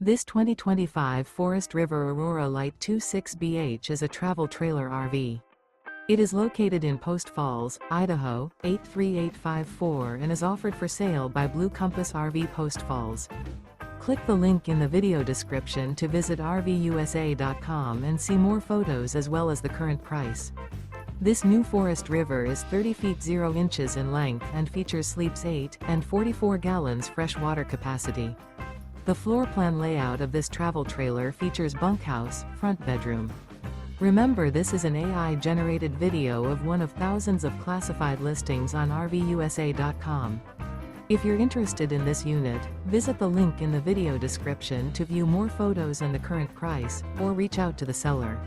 This 2025 Forest River Aurora Light 26BH is a travel trailer RV. It is located in Post Falls, Idaho, 83854 and is offered for sale by Blue Compass RV Post Falls. Click the link in the video description to visit RVUSA.com and see more photos as well as the current price. This new Forest River is 30 feet 0 inches in length and features sleeps 8 and 44 gallons fresh water capacity. The floor plan layout of this travel trailer features bunkhouse, front bedroom. Remember, this is an AI-generated video of one of thousands of classified listings on RVUSA.com. If you're interested in this unit, visit the link in the video description to view more photos and the current price, or reach out to the seller.